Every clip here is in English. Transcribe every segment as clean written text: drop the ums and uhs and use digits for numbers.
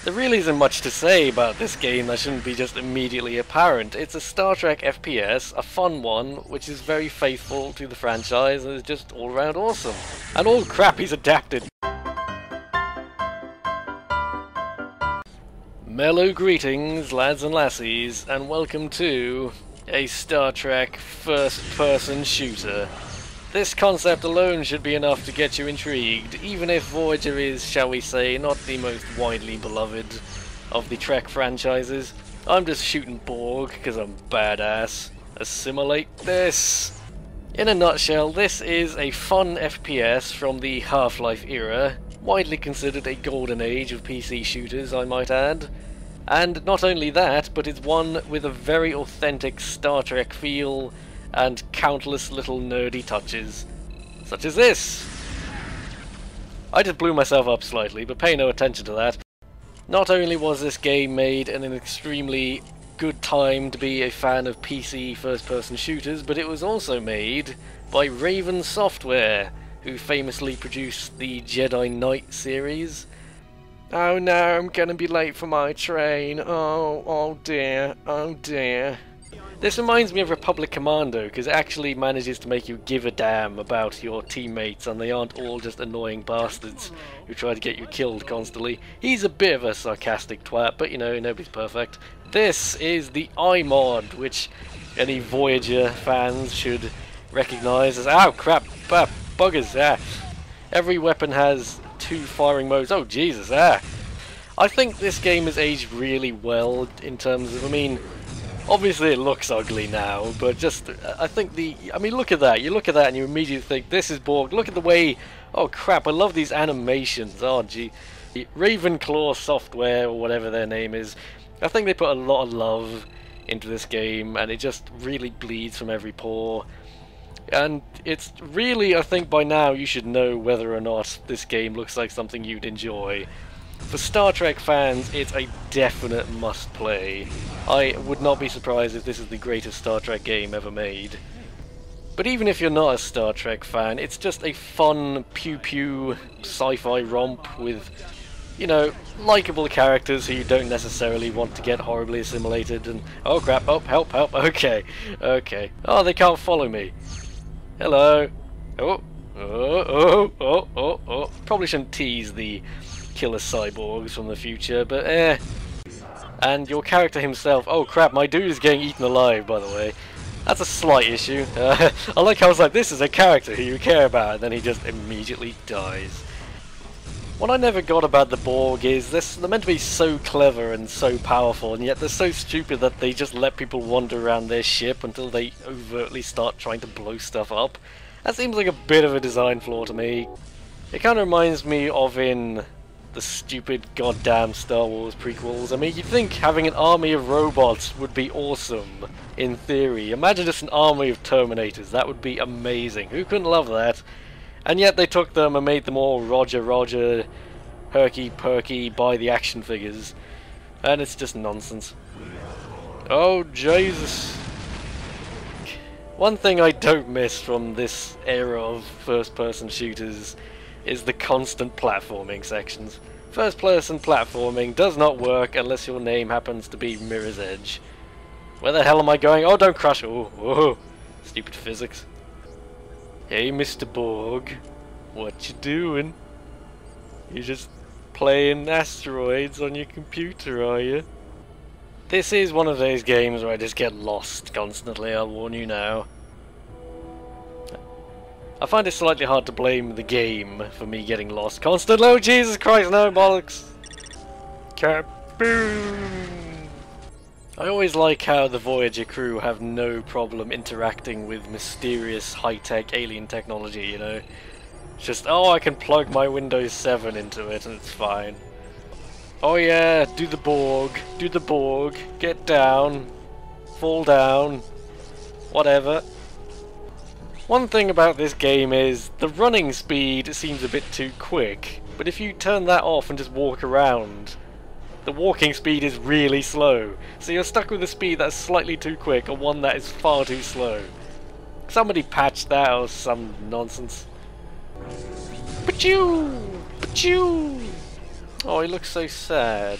There really isn't much to say about this game that shouldn't be just immediately apparent. It's a Star Trek FPS, a fun one, which is very faithful to the franchise and is just all around awesome. And oh crap, he's adapted! Mellow greetings, lads and lassies, and welcome to a Star Trek first-person shooter. This concept alone should be enough to get you intrigued, even if Voyager is, shall we say, not the most widely beloved of the Trek franchises. I'm just shooting Borg because I'm badass. Assimilate this! In a nutshell, this is a fun FPS from the Half-Life era, widely considered a golden age of PC shooters, I might add. And not only that, but it's one with a very authentic Star Trek feel and countless little nerdy touches, such as this! I just blew myself up slightly, but pay no attention to that. Not only was this game made in an extremely good time to be a fan of PC first-person shooters, but it was also made by Raven Software, who famously produced the Jedi Knight series. Oh no, I'm gonna be late for my train. Oh dear, oh dear. This reminds me of Republic Commando, because it actually manages to make you give a damn about your teammates and they aren't all just annoying bastards who try to get you killed constantly. He's a bit of a sarcastic twat, but you know, nobody's perfect. This is the iMod, which any Voyager fans should recognise as— ow crap, buggers, Every weapon has 2 firing modes. Oh Jesus, I think this game has aged really well in terms of, obviously it looks ugly now, but just, I think look at that, you look at that and you immediately think, this is Borg. Look at the way, oh crap, I love these animations, oh gee. Ravenclaw Software, or whatever their name is, I think they put a lot of love into this game, and it just really bleeds from every pore. And it's really, I think by now you should know whether or not this game looks like something you'd enjoy. For Star Trek fans, it's a definite must-play. I would not be surprised if this is the greatest Star Trek game ever made. But even if you're not a Star Trek fan, it's just a fun, pew-pew sci-fi romp with, likeable characters who you don't necessarily want to get horribly assimilated and— oh crap, oh, help, okay. Oh, they can't follow me. Hello. Oh. Probably shouldn't tease the killer cyborgs from the future, but And your character himself— oh crap, my dude is getting eaten alive, by the way. That's a slight issue. I like how I was like, this is a character who you care about, and then he just immediately dies. What I never got about the Borg is they're meant to be so clever and so powerful, and yet they're so stupid that they just let people wander around their ship until they overtly start trying to blow stuff up. That seems like a bit of a design flaw to me. It kind of reminds me of in the stupid goddamn Star Wars prequels. You'd think having an army of robots would be awesome, in theory. Imagine just an army of Terminators, that would be amazing. Who couldn't love that? And yet they took them and made them all Roger, herky-perky, buy the action figures. And it's just nonsense. Oh, Jesus. One thing I don't miss from this era of first-person shooters is the constant platforming sections. First-person platforming does not work unless your name happens to be Mirror's Edge. Where the hell am I going? Oh, don't crash! Oh, stupid physics. Hey, Mr. Borg, what you doing? You just playing asteroids on your computer, are you? This is one of those games where I just get lost constantly, I'll warn you now. I find it slightly hard to blame the game for me getting lost constantly. Oh Jesus Christ, no bollocks! Kaboom! I always like how the Voyager crew have no problem interacting with mysterious high-tech alien technology, Just, oh, I can plug my Windows 7 into it and it's fine. Oh yeah, do the Borg, get down, fall down, whatever. One thing about this game is the running speed seems a bit too quick, but if you turn that off and just walk around, the walking speed is really slow, so you're stuck with a speed that's slightly too quick or one that is far too slow. Somebody patched that or some nonsense. Pachoo! Pachoo! Oh, he looks so sad.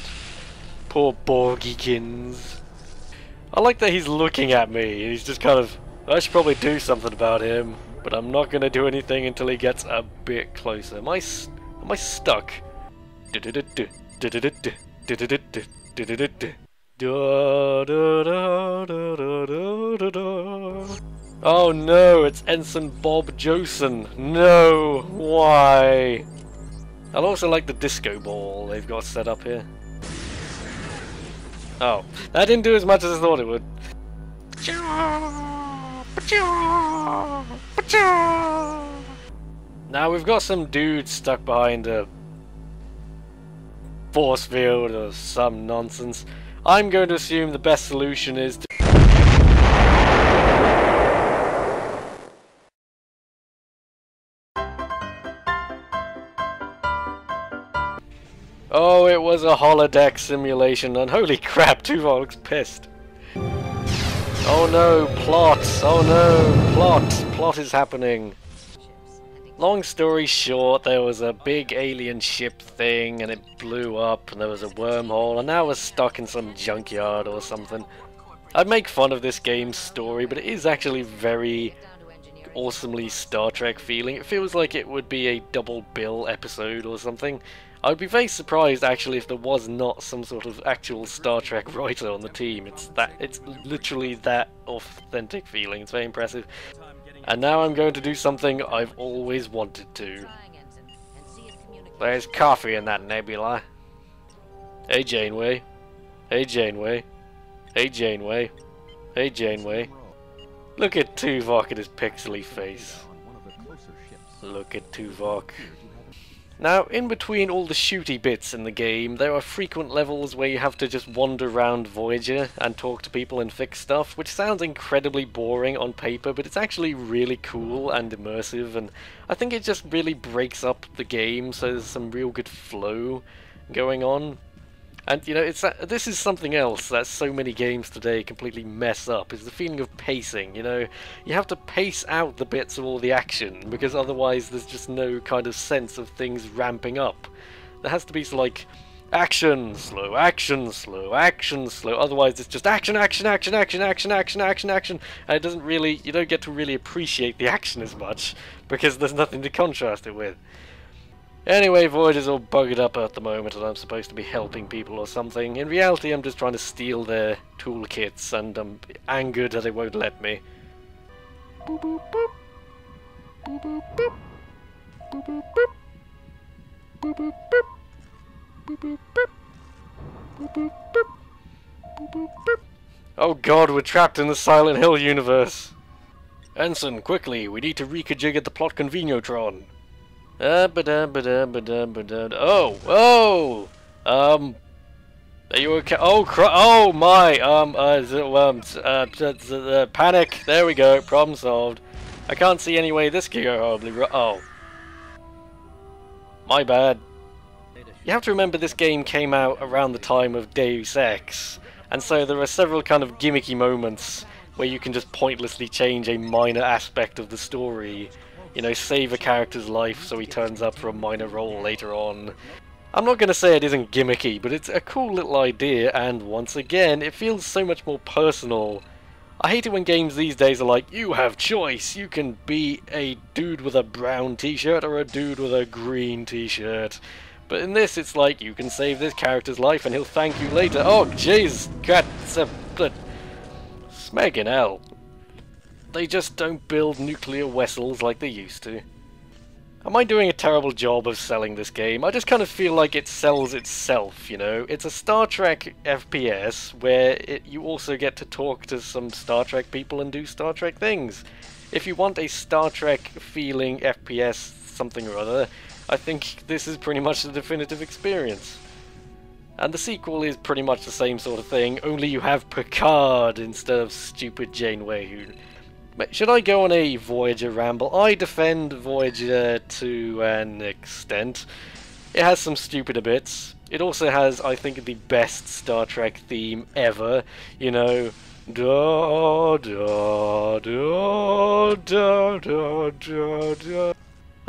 Poor Borgykins. I like that he's looking at me, and he's just kind of, I should probably do something about him, but I'm not going to do anything until he gets a bit closer. Am I stuck? Oh no, it's Ensign Bob Joson. No, why? I also like the disco ball they've got set up here. Oh, that didn't do as much as I thought it would. Now we've got some dude stuck behind a force field or some nonsense. I'm going to assume the best solution is to... Oh, it was a holodeck simulation, and holy crap, Tuvok looks pissed. Oh no, plot! Oh no, plot! Plot is happening. Long story short, there was a big alien ship thing, and it blew up, and there was a wormhole, and now we're stuck in some junkyard or something. I'd make fun of this game's story, but it is actually very awesomely Star Trek feeling. It feels like it would be a double bill episode or something. I would be very surprised actually if there was not some sort of actual Star Trek writer on the team. It's literally that authentic feeling. It's very impressive. And now I'm going to do something I've always wanted to. There's coffee in that nebula. Hey Janeway. Hey Janeway. Hey Janeway. Hey Janeway. Look at Tuvok and his pixely face. Look at Tuvok. Now, in between all the shooty bits in the game, there are frequent levels where you have to just wander around Voyager and talk to people and fix stuff, which sounds incredibly boring on paper, but it's actually really cool and immersive, and I think it just really breaks up the game, so there's some real good flow going on. And, you know, this is something else that so many games today completely mess up, is the feeling of pacing, you know? You have to pace out the bits of all the action, because otherwise there's just no kind of sense of things ramping up. There has to be, like, action, slow, action, slow, action, slow, otherwise it's just action, action, action, action, action, action, action, action, and it doesn't really, you don't get to really appreciate the action as much, because there's nothing to contrast it with. Anyway, Voyager's all buggered up at the moment and I'm supposed to be helping people or something. In reality, I'm just trying to steal their toolkits and I'm angered that they won't let me. Boop, boop, boop. Boop, boop, boop. Boop, boop, boop. Boop, boop, boop. Boop, boop, boop. Boop, boop, boop. Boop, boop, boop. Oh god, we're trapped in the Silent Hill universe. Ensign, quickly, we need to reconfigure the plot convenotron. Oh, are you okay? Oh my, panic, there we go, problem solved. I can't see any way this could go horribly wrong. Oh. My bad. You have to remember this game came out around the time of Deus Ex, and so there are several kind of gimmicky moments where you can just pointlessly change a minor aspect of the story. You know, save a character's life so he turns up for a minor role later on. I'm not going to say it isn't gimmicky, but it's a cool little idea, and once again, it feels so much more personal. I hate it when games these days are like, you have choice, you can be a dude with a brown t-shirt or a dude with a green t-shirt. But in this, it's like, you can save this character's life and he'll thank you later. Oh, jeez, God, smegin' hell. They just don't build nuclear vessels like they used to. Am I doing a terrible job of selling this game? I just kind of feel like it sells itself, you know? It's a Star Trek FPS where you also get to talk to some Star Trek people and do Star Trek things. If you want a Star Trek feeling FPS something or other, I think this is pretty much the definitive experience. And the sequel is pretty much the same sort of thing, only you have Picard instead of stupid Janeway who... Should I go on a Voyager ramble? I defend Voyager to an extent. It has some stupider bits. It also has, I think, the best Star Trek theme ever. You know, da da da da da da da.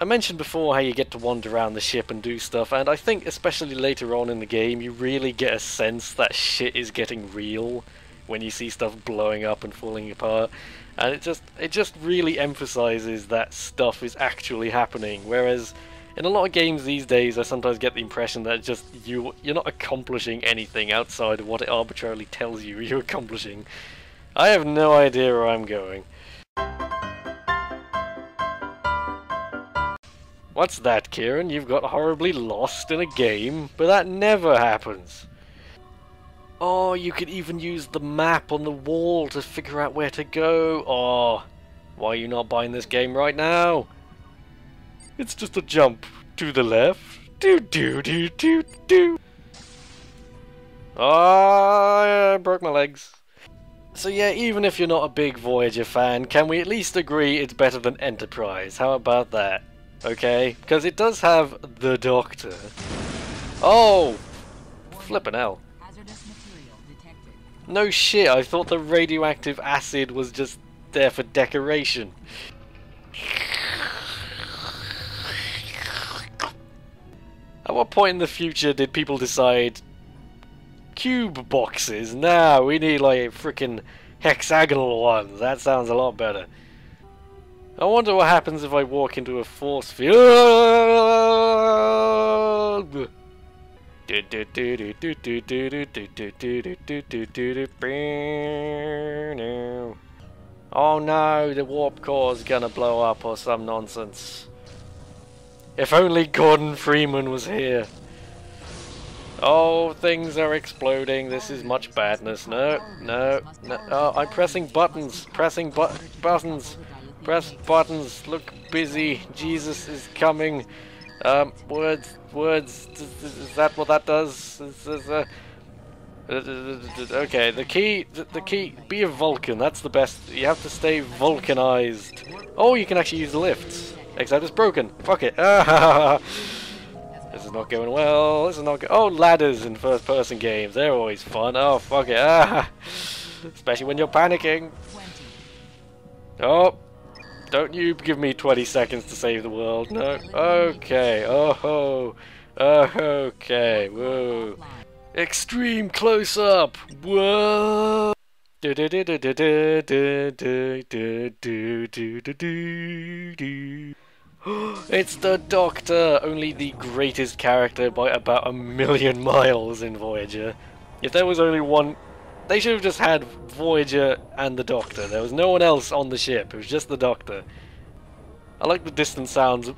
I mentioned before how you get to wander around the ship and do stuff, and I think especially later on in the game you really get a sense that shit is getting real when you see stuff blowing up and falling apart, and it just really emphasizes that stuff is actually happening, whereas in a lot of games these days I sometimes get the impression that just you're not accomplishing anything outside of what it arbitrarily tells you you're accomplishing. I have no idea where I'm going. What's that, Kieran? You've got horribly lost in a game? But that never happens. Oh, you could even use the map on the wall to figure out where to go. Oh, why are you not buying this game right now? It's just a jump to the left. Do do do do do. Oh, I broke my legs. So yeah, even if you're not a big Voyager fan, can we at least agree it's better than Enterprise? How about that? Okay, because it does have the Doctor. Oh! Flippin' hell. No shit, I thought the radioactive acid was just there for decoration. At what point in the future did people decide cube boxes? Nah, we need like frickin' hexagonal ones. That sounds a lot better. I wonder what happens if I walk into a force field. Oh no, the warp core is gonna blow up or some nonsense. If only Gordon Freeman was here. Oh, things are exploding. This is much badness. No, no, no. Oh, I'm pressing buttons. Pressing buttons. Press buttons. Look busy. Jesus is coming. Words. Is that what that does? Okay, the key. Be a Vulcan. That's the best. You have to stay Vulcanized. Oh, you can actually use the lifts. Except it's broken. Fuck it. This is not going well. This is not oh, ladders in first-person games. They're always fun. Oh, fuck it. Especially when you're panicking. Oh. Don't you give me 20 seconds to save the world. No. Okay. Oh. Okay. Whoa. Extreme close-up. Whoa. It's the Doctor, only the greatest character by about 1,000,000 miles in Voyager. If there was only one, they should have just had Voyager and the Doctor. There was no one else on the ship, it was just the Doctor. I like the distant sounds of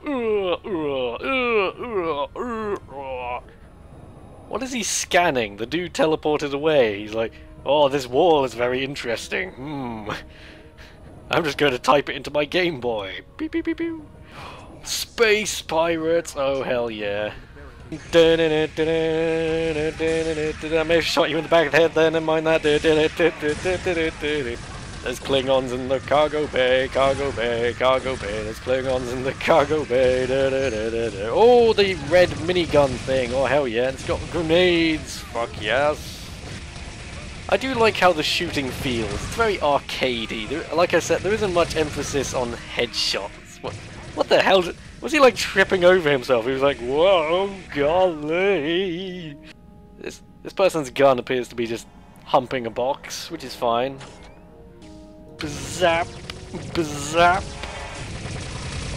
what is he scanning? The dude teleported away. He's like, oh, this wall is very interesting. I'm just going to type it into my Game Boy. Beep, beep, beep, beep. Space pirates! Oh, hell yeah. I may have shot you in the back of the head there, never mind that. There's Klingons in the cargo bay, cargo bay, cargo bay. There's Klingons in the cargo bay. Oh, the red minigun thing. Oh, hell yeah. It's got grenades. Fuck yes. I do like how the shooting feels. It's very arcadey. Like I said, there isn't much emphasis on headshots. What the hell? Was he like tripping over himself? He was like, whoa, golly. This person's gun appears to be just humping a box, which is fine. Bazap. Bazap.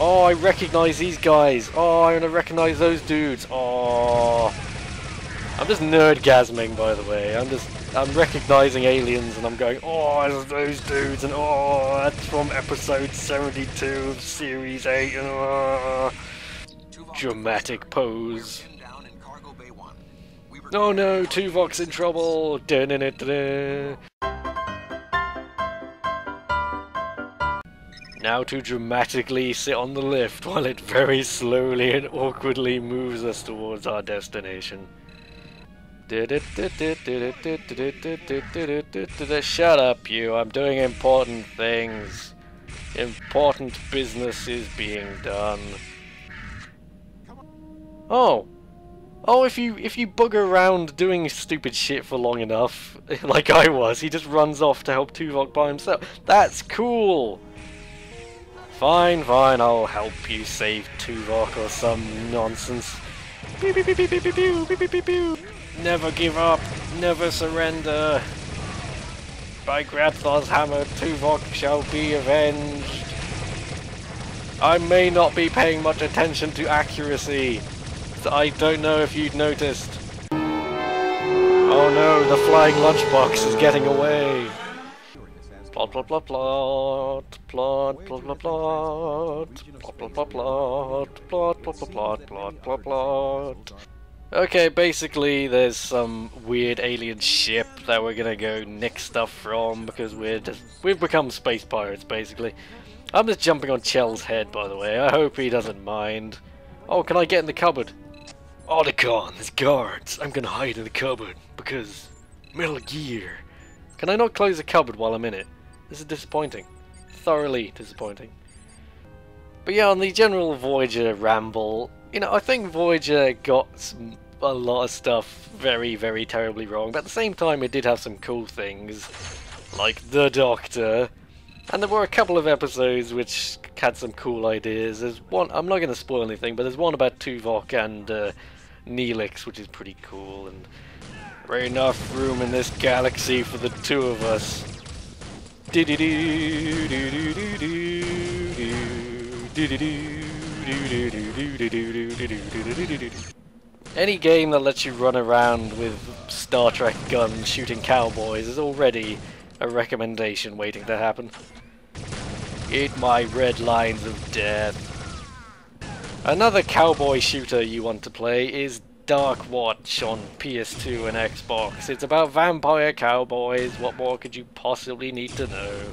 Oh, I recognize these guys. Oh, I recognize those dudes. Oh. I'm just nerdgasming, by the way. I'm recognizing aliens and I'm going, oh, it's those dudes, and oh, that's from episode 72 of series 8, and dramatic pose. Oh no, Tuvok's in trouble. Now to dramatically sit on the lift while it very slowly and awkwardly moves us towards our destination. Shut up, you. I'm doing important things. Important business is being done. Oh. Oh, if you bugger around doing stupid shit for long enough, like I was, he just runs off to help Tuvok by himself. That's cool. Fine, fine, I'll help you save Tuvok or some nonsense. Pew, pew, pew, pew, pew, pew, pew, pew, pew, pew. Never give up, never surrender. By Grabthar's hammer, Tuvok shall be avenged. I may not be paying much attention to accuracy. So I don't know if you'd noticed. Oh no, the flying lunchbox is getting away. Plot, plot, plot, plot, plot, plot, plot, plot, plot, plot, plot, plot, plot, plot, plot, plot, plot, plot. Okay, basically there's some weird alien ship that we're gonna go nick stuff from because we've become space pirates basically. I'm just jumping on Chell's head, by the way. I hope he doesn't mind. Oh, can I get in the cupboard? Otacon, there's guards. I'm gonna hide in the cupboard because Metal Gear. Can I not close the cupboard while I'm in it? This is disappointing. Thoroughly disappointing. But yeah, on the general Voyager ramble, you know, I think Voyager got a lot of stuff very, very terribly wrong, but at the same time it did have some cool things, like the Doctor, and there were a couple of episodes which had some cool ideas. There's one, I'm not going to spoil anything, but there's one about Tuvok and Neelix, which is pretty cool, and there's enough room in this galaxy for the two of us. Any game that lets you run around with Star Trek guns shooting cowboys is already a recommendation waiting to happen. Eat my red lines of death. Another cowboy shooter you want to play is Dark Watch on PS2 and Xbox. It's about vampire cowboys. What more could you possibly need to know?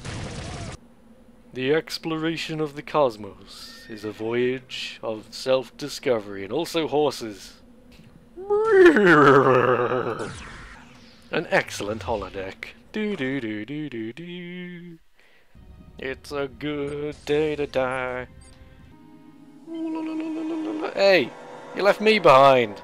The exploration of the cosmos is a voyage of self-discovery, and also horses. An excellent holodeck. Do do do do do do. It's a good day to die. Hey, you left me behind.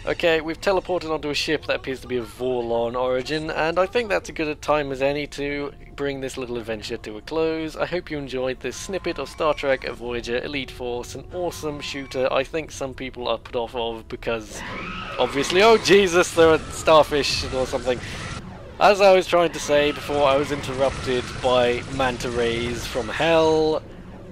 Okay, we've teleported onto a ship that appears to be of Vorlon origin, and I think that's as good a time as any to bring this little adventure to a close. I hope you enjoyed this snippet of Star Trek Voyager Elite Force, an awesome shooter I think some people are put off of because, obviously, oh Jesus, there are starfish or something. As I was trying to say before I was interrupted by manta rays from hell,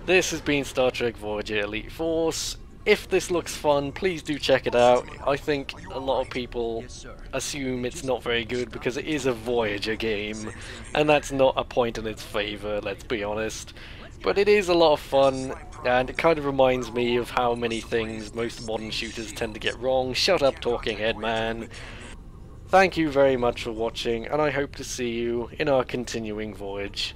this has been Star Trek Voyager Elite Force. If this looks fun, please do check it out. I think a lot of people assume it's not very good because it is a Voyager game, and that's not a point in its favour, let's be honest. But it is a lot of fun, and it kind of reminds me of how many things most modern shooters tend to get wrong. Shut up, talking head man. Thank you very much for watching, and I hope to see you in our continuing voyage.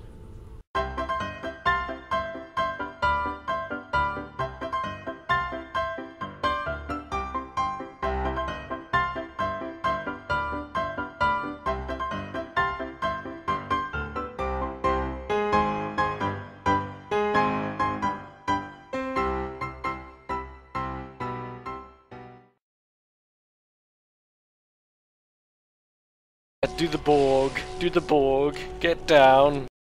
Do the Borg, get down.